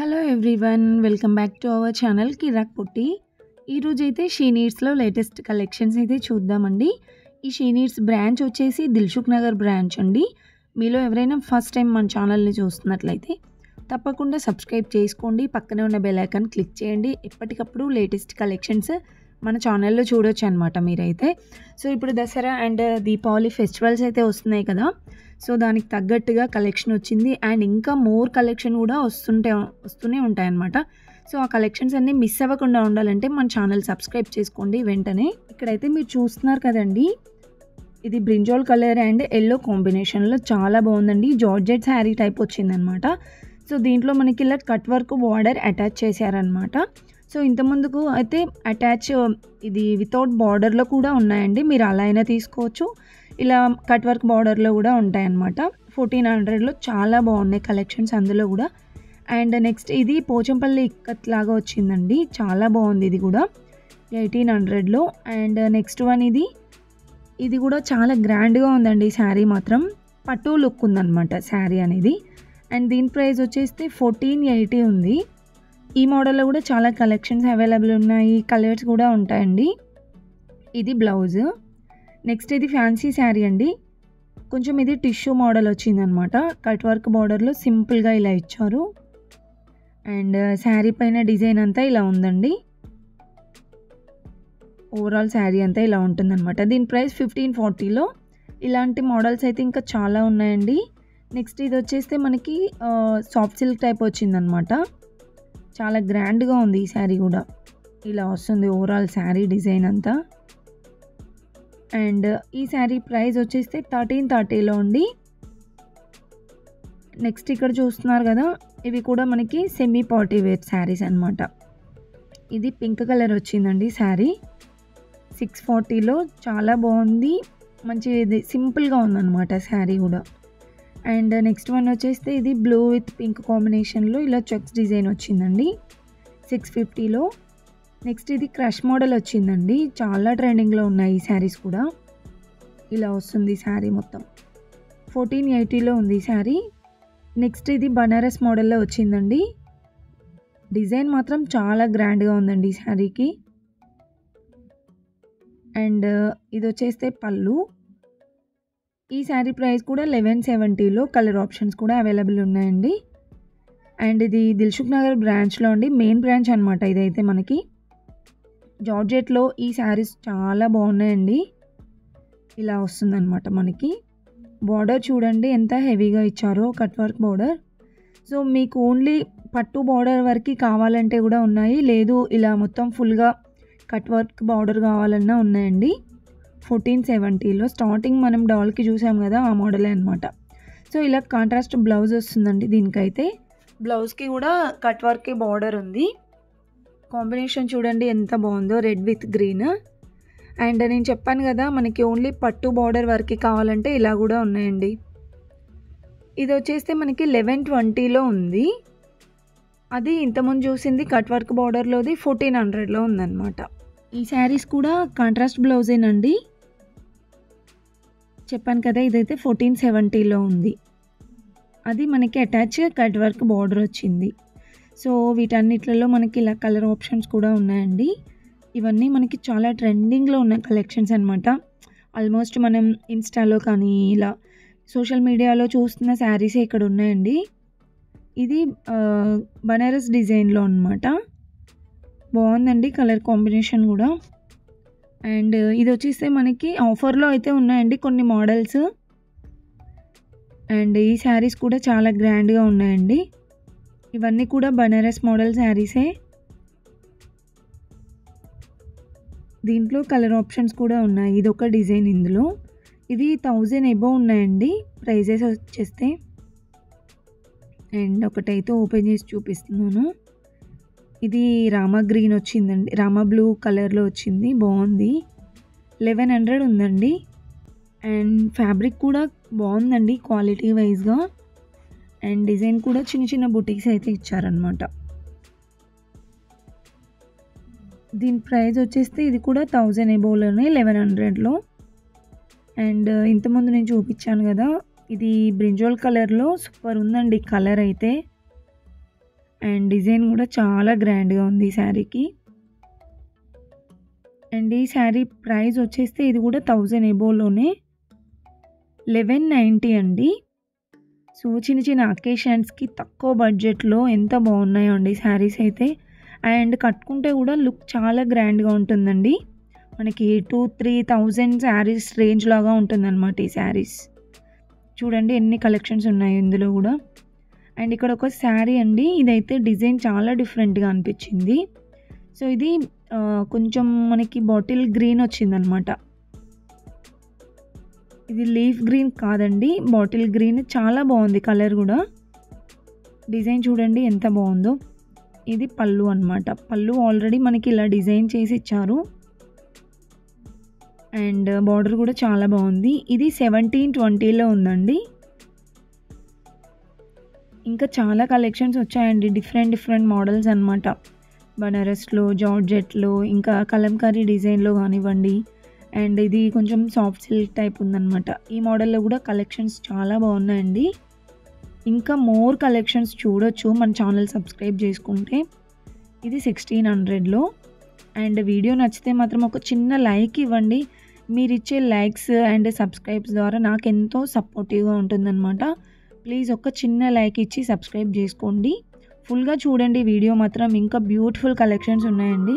Hello everyone, welcome back to our channel Kirak Putti. ఈరోజైతే she నీడ్స్లో latest collections అయితే చూద్దామండి. ఈ షీ నీడ్స్ బ్రాంచ్ వచ్చేసి దిల్సుఖ్ నగర్ బ్రాంచ్ అండి. మీలో ఎవరైనా ఫస్ట్ టైం మన ఛానల్ని చూస్తున్నట్లయితే తప్పకుండా సబ్స్క్రైబ్ చేసుకోండి, పక్కనే ఉన్న బెల్ ఐకాన్ క్లిక్ చేయండి. ఎప్పటికప్పుడు లేటెస్ట్ కలెక్షన్స్ మన ఛానల్లో చూడొచ్చు అనమాట మీరైతే. సో ఇప్పుడు దసరా అండ్ దీపావళి ఫెస్టివల్స్ అయితే వస్తున్నాయి కదా, సో దానికి తగ్గట్టుగా కలెక్షన్ వచ్చింది అండ్ ఇంకా మోర్ కలెక్షన్ కూడా వస్తూనే ఉంటాయన్నమాట. సో ఆ కలెక్షన్స్ అన్నీ మిస్ అవ్వకుండా ఉండాలంటే మన ఛానల్ సబ్స్క్రైబ్ చేసుకోండి వెంటనే. ఇక్కడైతే మీరు చూస్తున్నారు కదండి, ఇది బ్రింజాల్ కలర్ అండ్ ఎల్లో కాంబినేషన్లో చాలా బాగుందండి. జార్జెట్ శారీ టైప్ వచ్చిందనమాట. సో దీంట్లో మనకి ఇలా కట్ వర్క్ బార్డర్ అటాచ్ చేశారనమాట. సో ఇంతకుముందుకు అయితే అటాచ్ ఇది వితౌట్ బార్డర్లో కూడా ఉన్నాయండి, మీరు అలా అయినా తీసుకోవచ్చు. ఇలా కట్ వర్క్ బార్డర్లో కూడా ఉంటాయన్నమాట. 1400లో చాలా బాగున్నాయి కలెక్షన్స్ అందులో కూడా. అండ్ నెక్స్ట్ ఇది పోచంపల్లి ఇక్కత్ లాగా వచ్చిందండి, చాలా బాగుంది ఇది కూడా 1800లో. అండ్ నెక్స్ట్ వన్ ఇది కూడా చాలా గ్రాండ్గా ఉందండి శారీ మాత్రం. పట్టు లుక్ ఉందన్నమాట శారీ అనేది. అండ్ దీని ప్రైస్ వచ్చేస్తే 1480 ఉంది. ఈ మోడల్లో కూడా చాలా కలెక్షన్స్ అవైలబుల్ ఉన్నాయి, కలర్స్ కూడా ఉంటాయండి. ఇది బ్లౌజ్. నెక్స్ట్ ఇది ఫ్యాన్సీ శారీ అండి, కొంచెం ఇది టిష్యూ మోడల్ వచ్చిందనమాట. కట్ వర్క్ బార్డర్లో సింపుల్గా ఇలా ఇచ్చారు. అండ్ శారీ పైన డిజైన్ అంతా ఇలా ఉందండి. ఓవరాల్ శారీ అంతా ఇలా ఉంటుందన్నమాట. దీని ప్రైస్ 1540లో. ఇలాంటి మోడల్స్ అయితే ఇంకా చాలా ఉన్నాయండి. నెక్స్ట్ ఇది వచ్చేస్తే మనకి సాఫ్ట్ సిల్క్ టైప్ వచ్చిందనమాట. చాలా గ్రాండ్గా ఉంది ఈ శారీ కూడా. ఇలా వస్తుంది ఓవరాల్ శారీ డిజైన్ అంతా. అండ్ ఈ శారీ ప్రైస్ వచ్చేస్తే 1330లో ఉంది. నెక్స్ట్ ఇక్కడ చూస్తున్నారు కదా, ఇవి కూడా మనకి సెమీ పార్టీ వేర్ శారీస్ అనమాట. ఇది పింక్ కలర్ వచ్చిందండి శారీ, 640లో. చాలా బాగుంది, మంచి ఇది సింపుల్గా ఉందన్నమాట శారీ కూడా. అండ్ నెక్స్ట్ వన్ వచ్చేస్తే ఇది బ్లూ విత్ పింక్ కాంబినేషన్లో ఇలా చెక్స్ డిజైన్ వచ్చిందండి, 650లో. నెక్స్ట్ ఇది క్రష్ మోడల్ వచ్చిందండి, చాలా ట్రెండింగ్లో ఉన్నాయి ఈ శారీస్ కూడా. ఇలా వస్తుంది శారీ మొత్తం. 1480లో ఉంది ఈ శారీ. నెక్స్ట్ ఇది బనారస్ మోడల్లో వచ్చిందండి. డిజైన్ మాత్రం చాలా గ్రాండ్గా ఉందండి ఈ శారీకి. అండ్ ఇది వచ్చేస్తే పళ్ళు. ఈ శారీ ప్రైస్ కూడా 1170లో. కలర్ ఆప్షన్స్ కూడా అవైలబుల్ ఉన్నాయండి. అండ్ ఇది దిల్సుఖ్ నగర్ బ్రాంచ్లో అండి, మెయిన్ బ్రాంచ్ అనమాట ఇదైతే మనకి. జార్జెట్లో ఈ శారీస్ చాలా బాగున్నాయండి. ఇలా వస్తుందన్నమాట మనకి. బార్డర్ చూడండి ఎంత హెవీగా ఇచ్చారో, కట్ వర్క్ బార్డర్. సో మీకు ఓన్లీ పట్టు బార్డర్ వరకు కావాలంటే కూడా ఉన్నాయి, లేదు ఇలా మొత్తం ఫుల్గా కట్ వర్క్ బార్డర్ కావాలన్నా ఉన్నాయండి. 1470లో. స్టార్టింగ్ మనం డాల్కి చూసాం కదా, ఆ మోడలే అనమాట. సో ఇలా కాంట్రాస్ట్ బ్లౌజ్ వస్తుందండి దీనికైతే. బ్లౌజ్కి కూడా కట్ వర్క్ బార్డర్ ఉంది. కాంబినేషన్ చూడండి ఎంత బాగుందో, రెడ్ విత్ గ్రీన్. అండ్ నేను చెప్పాను కదా, మనకి ఓన్లీ పట్టు బార్డర్ వరకు కావాలంటే ఇలా కూడా ఉన్నాయండి. ఇది వచ్చేస్తే మనకి 1120లో ఉంది. అది ఇంతకుముందు చూసింది కట్ వర్క్ బార్డర్లోది 1400లో ఉందన్నమాట. ఈ శారీస్ కూడా కాంట్రాస్ట్ బ్లౌజేనండి. చెప్పాను కదా, ఇదైతే 1470లో ఉంది. అది మనకి అటాచ్ కట్ వర్క్ బార్డర్ వచ్చింది. సో వీటన్నిట్లలో మనకి ఇలా కలర్ ఆప్షన్స్ కూడా ఉన్నాయండి. ఇవన్నీ మనకి చాలా ట్రెండింగ్లో ఉన్న కలెక్షన్స్ అనమాట. ఆల్మోస్ట్ మనం ఇన్స్టాలో కానీ ఇలా సోషల్ మీడియాలో చూస్తున్న శారీసే ఇక్కడ ఉన్నాయండి. ఇది బనారస్ డిజైన్లో అనమాట. బాగుందండి కలర్ కాంబినేషన్ కూడా. అండ్ ఇది వచ్చేస్తే మనకి ఆఫర్లో అయితే ఉన్నాయండి కొన్ని మోడల్స్. అండ్ ఈ శారీస్ కూడా చాలా గ్రాండ్గా ఉన్నాయండి. ఇవన్నీ కూడా బనారస్ మోడల్ శారీసే. దీంట్లో కలర్ ఆప్షన్స్ కూడా ఉన్నాయి. ఇది ఒక డిజైన్ ఇందులో. ఇవి 1000 ఎబో ఉన్నాయండి ప్రైజెస్ వచ్చేస్తే. అండ్ ఒకటైతే ఓపెన్ చేసి చూపిస్తున్నాను. ఇది రామా గ్రీన్ వచ్చిందండి, రామా బ్లూ కలర్లో వచ్చింది, బాగుంది. 1100 ఉందండి. అండ్ ఫ్యాబ్రిక్ కూడా బాగుందండి క్వాలిటీ వైజ్గా. అండ్ డిజైన్ కూడా చిన్న చిన్న బుటీస్ అయితే ఇచ్చారనమాట. దీని ప్రైస్ వచ్చేస్తే ఇది కూడా 1000 ఎబోలోనే 1100లో. అండ్ ఇంతకుముందు నేను చూపించాను కదా, ఇది బ్రింజాల్ కలర్లో సూపర్ ఉందండి కలర్ అయితే. అండ్ డిజైన్ కూడా చాలా గ్రాండ్గా ఉంది ఈ శారీకి. అండ్ ఈ శారీ ప్రైస్ వచ్చేస్తే ఇది కూడా 1000 ఎబోలోనే 1190 అండి. సో చిన్న చిన్న అకేషన్స్కి తక్కువ బడ్జెట్లో ఎంత బాగున్నాయో అండి శారీస్ అయితే. అండ్ కట్టుకుంటే కూడా లుక్ చాలా గ్రాండ్గా ఉంటుందండి. మనకి 2-3,000 శారీస్ రేంజ్ లాగా ఉంటుందన్నమాట ఈ శారీస్. చూడండి ఎన్ని కలెక్షన్స్ ఉన్నాయి ఇందులో కూడా. అండ్ ఇక్కడ ఒక శారీ అండి, ఇదైతే డిజైన్ చాలా డిఫరెంట్గా అనిపించింది. సో ఇది కొంచెం మనకి బాటిల్ గ్రీన్ వచ్చిందనమాట. ఇది లీఫ్ గ్రీన్ కాదండి, బాటిల్ గ్రీన్. చాలా బాగుంది కలర్ కూడా. డిజైన్ చూడండి ఎంత బాగుందో. ఇది పళ్ళు అనమాట. పళ్ళు ఆల్రెడీ మనకి ఇలా డిజైన్ చేసి ఇచ్చారు. అండ్ బార్డర్ కూడా చాలా బాగుంది. ఇది 1720లో ఉందండి. ఇంకా చాలా కలెక్షన్స్ వచ్చాయండి, డిఫరెంట్ మోడల్స్ అనమాట. బనారస్లో, జార్జెట్లో, ఇంకా కలంకారీ డిజైన్లో కానివ్వండి. అండ్ ఇది కొంచెం సాఫ్ట్ సిల్క్ టైప్ ఉందన్నమాట. ఈ మోడల్లో కూడా కలెక్షన్స్ చాలా బాగున్నాయండి. ఇంకా మోర్ కలెక్షన్స్ చూడొచ్చు మన ఛానల్ సబ్స్క్రైబ్ చేసుకుంటే. ఇది 1600లో. అండ్ వీడియో నచ్చితే మాత్రం ఒక చిన్న లైక్ ఇవ్వండి. మీరు ఇచ్చే లైక్స్ అండ్ సబ్స్క్రైబ్స్ ద్వారా నాకు ఎంతో సపోర్టివ్గా ఉంటుందన్నమాట. ప్లీజ్ ఒక చిన్న లైక్ ఇచ్చి సబ్స్క్రైబ్ చేసుకోండి. ఫుల్గా చూడండి వీడియో మాత్రం, ఇంకా బ్యూటిఫుల్ కలెక్షన్స్ ఉన్నాయండి.